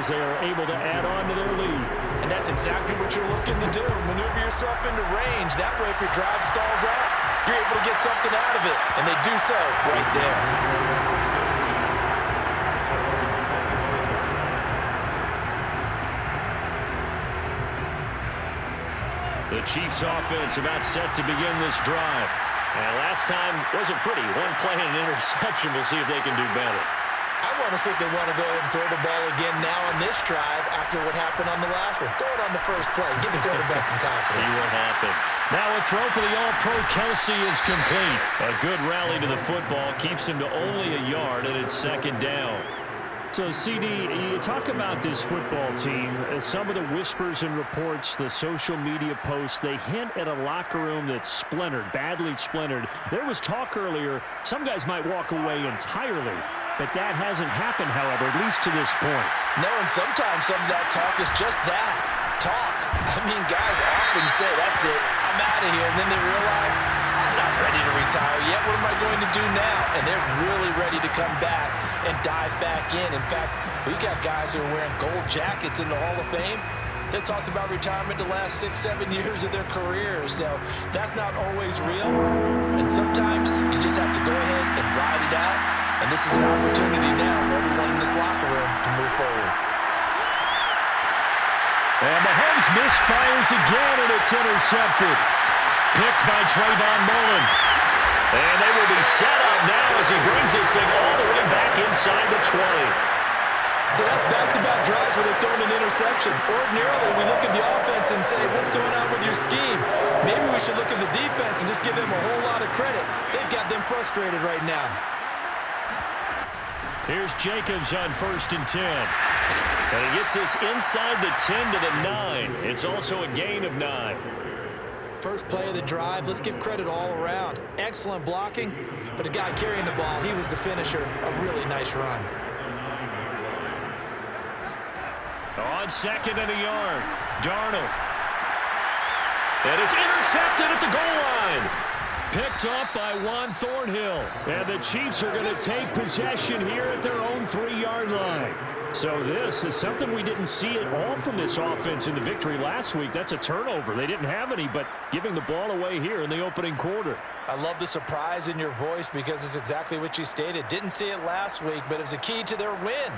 as they are able to add on to their lead. And that's exactly what you're looking to do. Maneuver yourself into range. That way, if your drive stalls out, you're able to get something out of it. And they do so right there. The Chiefs offense about set to begin this drive. And last time wasn't pretty. One play and an interception. We'll see if they can do better. I want to see if they want to go ahead and throw the ball again now on this drive after what happened on the last one. Throw it on the first play. Give the quarterback some confidence. See what happens. Now a throw for the All-Pro Kelsey is complete. A good rally to the football keeps him to only a yard, and it's second down. So, CD, you talk about this football team, some of the whispers and reports, the social media posts, they hint at a locker room that's splintered, badly splintered. There was talk earlier, some guys might walk away entirely, but that hasn't happened, however, at least to this point. No, and sometimes some of that talk is just that, talk. I mean, guys often say, that's it, I'm out of here, and then they realize, I'm not ready to retire yet. What am I going to do now? And they're really ready to come back and dive back in. In fact, we got guys who are wearing gold jackets in the Hall of Fame that talked about retirement the last 6-7 years of their careers. So that's not always real. And sometimes you just have to go ahead and ride it out. And this is an opportunity now for everyone in this locker room to move forward. And Mahomes misfires again, and it's intercepted. Picked by Trayvon Mullen. And they will be set up now as he brings this thing all the way back inside the 20. So that's back-to-back drives where they've thrown an interception. Ordinarily, we look at the offense and say, what's going on with your scheme? Maybe we should look at the defense and just give them a whole lot of credit. They've got them frustrated right now. Here's Jacobs on 1st and 10. And he gets this inside the 10 to the 9. It's also a gain of 9. First play of the drive, let's give credit all around. Excellent blocking, but the guy carrying the ball, he was the finisher. A really nice run. On 2nd and a yard, Darnold. And it's intercepted at the goal line. Picked up by Juan Thornhill. And the Chiefs are going to take possession here at their own 3-yard line. So this is something we didn't see at all from this offense in the victory last week. That's a turnover. They didn't have any, but giving the ball away here in the opening quarter. I love the surprise in your voice because it's exactly what you stated. Didn't see it last week, but it was a key to their win.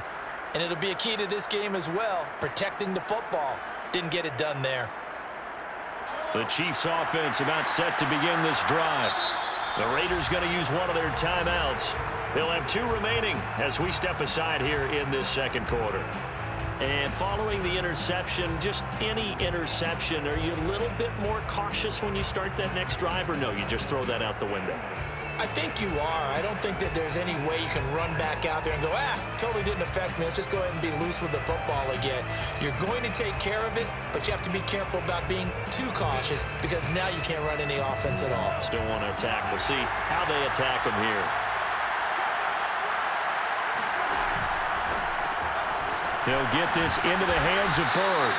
And it'll be a key to this game as well, protecting the football. Didn't get it done there. The Chiefs offense about set to begin this drive. The Raiders going to use one of their timeouts. They'll have 2 remaining as we step aside here in this second quarter. And following the interception, just any interception, are you a little bit more cautious when you start that next drive, or no, you just throw that out the window? I think you are. I don't think that there's any way you can run back out there and go, totally didn't affect me. Let's just go ahead and be loose with the football again. You're going to take care of it, but you have to be careful about being too cautious because now you can't run any offense at all. Still want to attack. We'll see how they attack them here. He'll get this into the hands of Bird.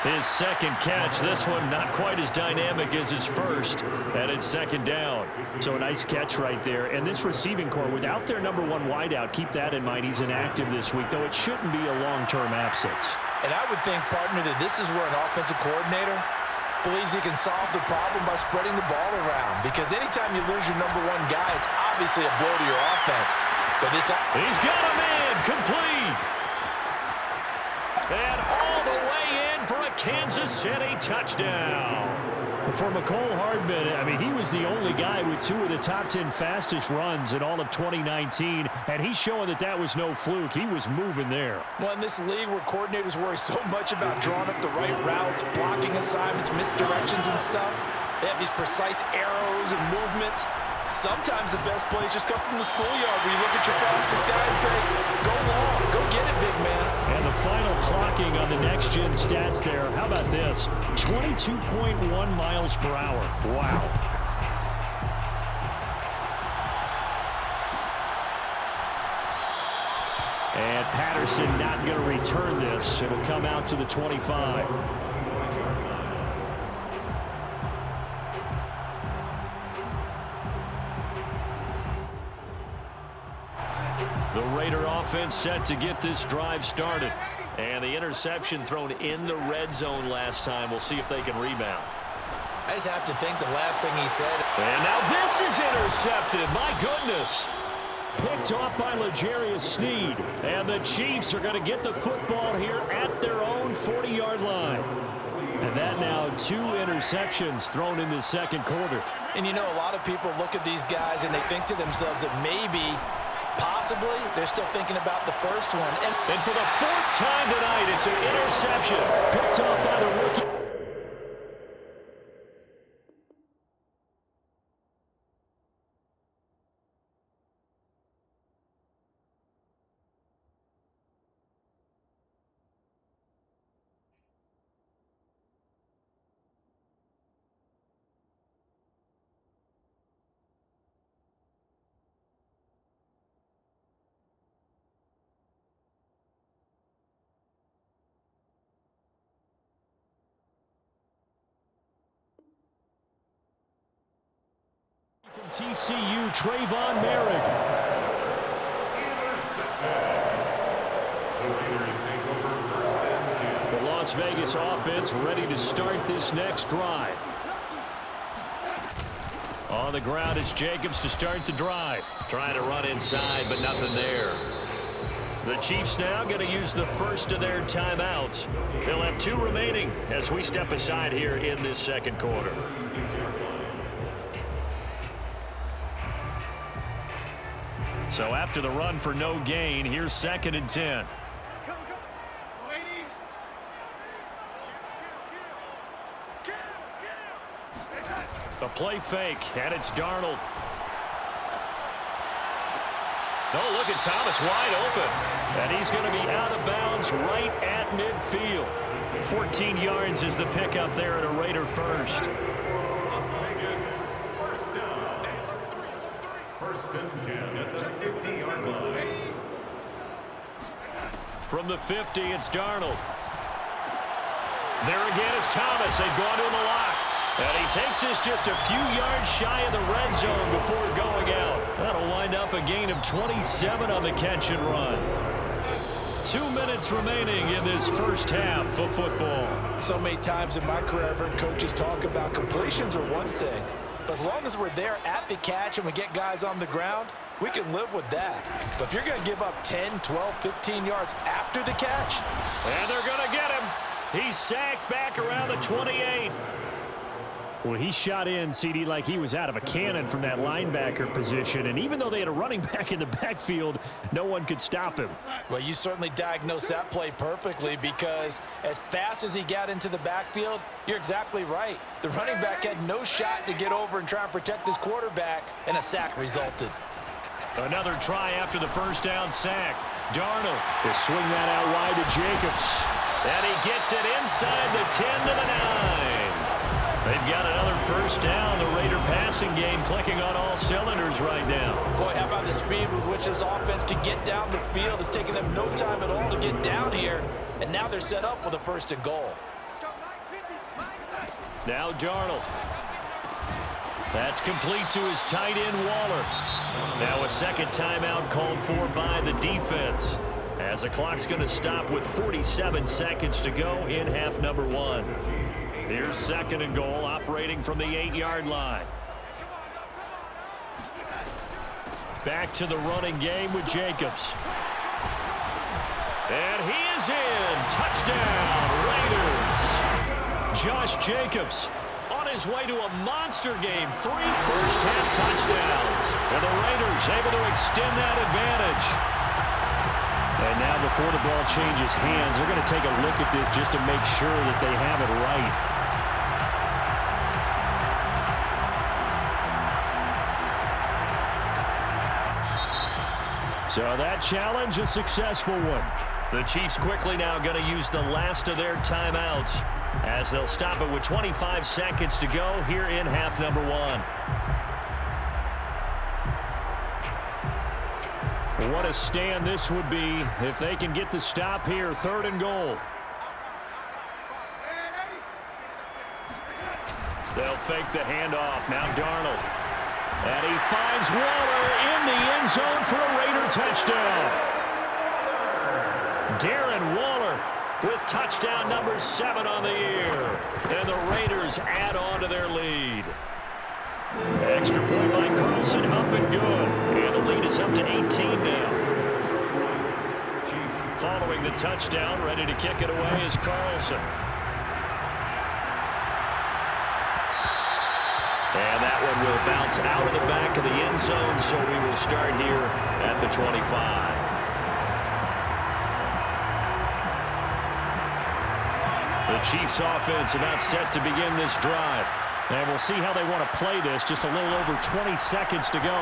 His second catch, this one not quite as dynamic as his first, and it's 2nd down. So a nice catch right there. And this receiving core, without their number 1 wideout, keep that in mind. He's inactive this week, though it shouldn't be a long-term absence. And I would think, partner, that this is where an offensive coordinator believes he can solve the problem by spreading the ball around. Because anytime you lose your number 1 guy, it's obviously a blow to your offense. But this... He's got a man, complete. And all the way in for a Kansas City touchdown. For McCole Hardman, I mean, he was the only guy with 2 of the top 10 fastest runs in all of 2019, and he's showing that that was no fluke. He was moving there. Well, in this league where coordinators worry so much about drawing up the right routes, blocking assignments, misdirections and stuff, they have these precise arrows and movements. Sometimes the best plays just come from the schoolyard where you look at your fastest guy and say, go long, go get it, big man. And the final clocking on the next-gen stats there, how about this? 22.1 miles per hour. Wow. And Patterson not going to return this. It'll come out to the 25. The Raider offense set to get this drive started. And the interception thrown in the red zone last time. We'll see if they can rebound. I just have to think the last thing he said. And now this is intercepted. My goodness. Picked off by L'Jarius Sneed. And the Chiefs are going to get the football here at their own 40-yard line. And that now 2 interceptions thrown in the second quarter. And you know, a lot of people look at these guys and they think to themselves that maybe, possibly, they're still thinking about the first one. And for the 4th time tonight, it's an interception. Picked off by the rookie. From TCU, Trayvon Merrick. The Las Vegas offense ready to start this next drive. On the ground, it's Jacobs to start the drive. Trying to run inside, but nothing there. The Chiefs now going to use the first of their timeouts. They'll have 2 remaining as we step aside here in this second quarter. So after the run for no gain, here's 2nd and 10. The play fake, and it's Darnold. Oh, look at Thomas wide open. And he's going to be out of bounds right at midfield. 14 yards is the pickup there at a Raider first. First and 10 at the 50-yard line. From the 50, it's Darnold. There again is Thomas. They've gone to him a lot. And he takes this just a few yards shy of the red zone before going out. That'll wind up a gain of 27 on the catch and run. 2 minutes remaining in this first half of football. So many times in my career, I've heard coaches talk about completions are one thing. But as long as we're there at the catch and we get guys on the ground, we can live with that. But if you're going to give up 10, 12, 15 yards after the catch. And they're going to get him. He's sacked back around the 28. Well, he shot in, CD, like he was out of a cannon from that linebacker position. And even though they had a running back in the backfield, no one could stop him. Well, you certainly diagnosed that play perfectly because as fast as he got into the backfield, you're exactly right. The running back had no shot to get over and try and protect his quarterback, and a sack resulted. Another try after the first down sack. Darnold will swing that out wide to Jacobs. And he gets it inside the 10 to the 9. They've got another first down. The Raider passing game clicking on all cylinders right now. Boy, how about the speed with which this offense can get down the field? It's taken them no time at all to get down here. And now they're set up with a 1st and goal. Now Darnold. That's complete to his tight end, Waller. Now a second timeout called for by the defense, as the clock's going to stop with 47 seconds to go in half number 1. Here's 2nd and goal, operating from the 8-yard line. Back to the running game with Jacobs. And he is in. Touchdown, Raiders. Josh Jacobs on his way to a monster game. 3 first-half touchdowns. And the Raiders able to extend that advantage. And now before the ball changes hands, they're going to take a look at this just to make sure that they have it right. So that challenge, a successful one. The Chiefs quickly now going to use the last of their timeouts as they'll stop it with 25 seconds to go here in half number 1. What a stand this would be if they can get the stop here. 3rd and goal. They'll fake the handoff. Now Darnold. And he finds Waller in the end zone for a Raider touchdown. Darren Waller Touchdown number 7 on the year. And the Raiders add on to their lead. Extra point by Carlson, up and good. And the lead is up to 18 now. Following the touchdown, ready to kick it away is Carlson. And that one will bounce out of the back of the end zone, so we will start here at the 25. The Chiefs offense about set to begin this drive. And we'll see how they want to play this. Just a little over 20 seconds to go.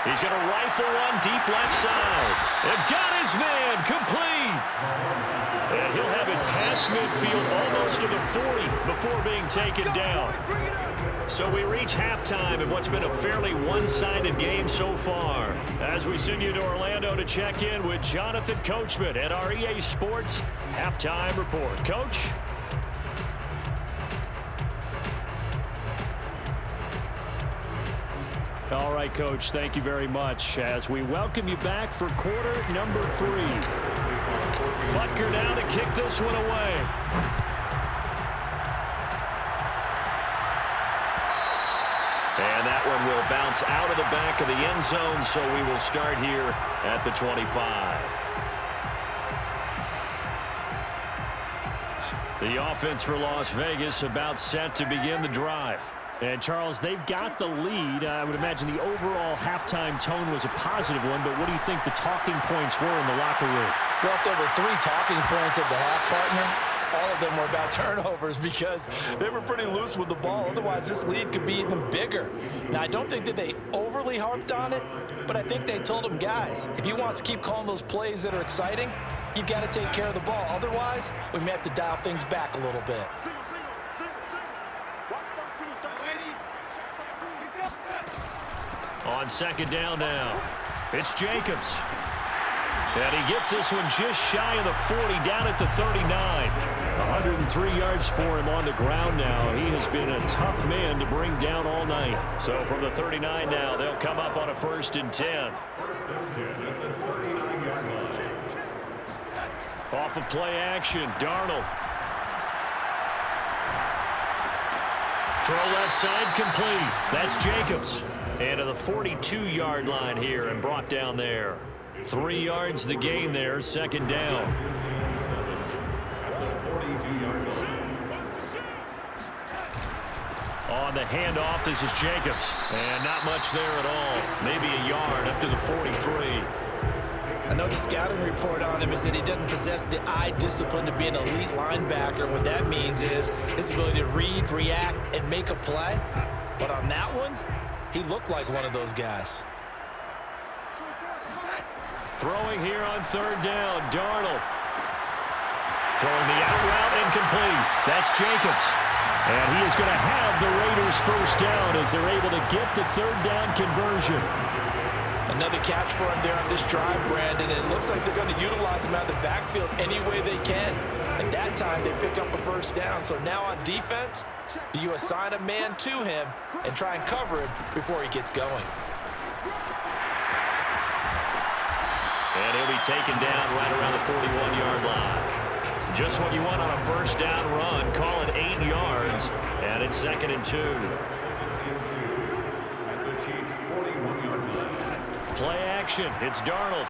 He's going to rifle one deep left side. And got his man complete. And he'll have it past midfield almost to the 40 before being taken down. So we reach halftime in what's been a fairly one-sided game so far. As we send you to Orlando to check in with Jonathan Coachman at our EA Sports Halftime Report. Coach? All right, Coach, thank you very much as we welcome you back for quarter number 3. Butker now to kick this one away. And that one will bounce out of the back of the end zone, so we will start here at the 25. The offense for Las Vegas about set to begin the drive. And, Charles, they've got the lead. I would imagine the overall halftime tone was a positive one, but what do you think the talking points were in the locker room? Well, if there were 3 talking points at the half, partner, all of them were about turnovers because they were pretty loose with the ball. Otherwise, this lead could be even bigger. Now, I don't think that they overly harped on it, but I think they told them, guys, if you want us to keep calling those plays that are exciting, you've got to take care of the ball. Otherwise, we may have to dial things back a little bit. On second down now, it's Jacobs. And he gets this one just shy of the 40, down at the 39. 103 yards for him on the ground now. He has been a tough man to bring down all night. So from the 39 now, they'll come up on a 1st and 10. Off of play action, Darnold. Throw left side complete. That's Jacobs. And to the 42-yard line here and brought down there. 3 yards the gain there, second down. On the handoff, this is Jacobs. And not much there at all. Maybe a yard up to the 43. I know the scouting report on him is that he doesn't possess the eye discipline to be an elite linebacker. What that means is his ability to read, react, and make a play. But on that one, he looked like one of those guys. Throwing here on third down, Darnold. Throwing the out route incomplete. That's Jacobs. And he is going to have the Raiders first down as they're able to get the third down conversion. Another catch for him there on this drive, Brandon, and it looks like they're going to utilize him out of the backfield any way they can. At that time, they pick up a first down. So now on defense, do you assign a man to him and try and cover him before he gets going? And he'll be taken down right around the 41-yard line. Just what you want on a first down run. Call it 8 yards, and it's 2nd and 2. Play action. It's Darnold.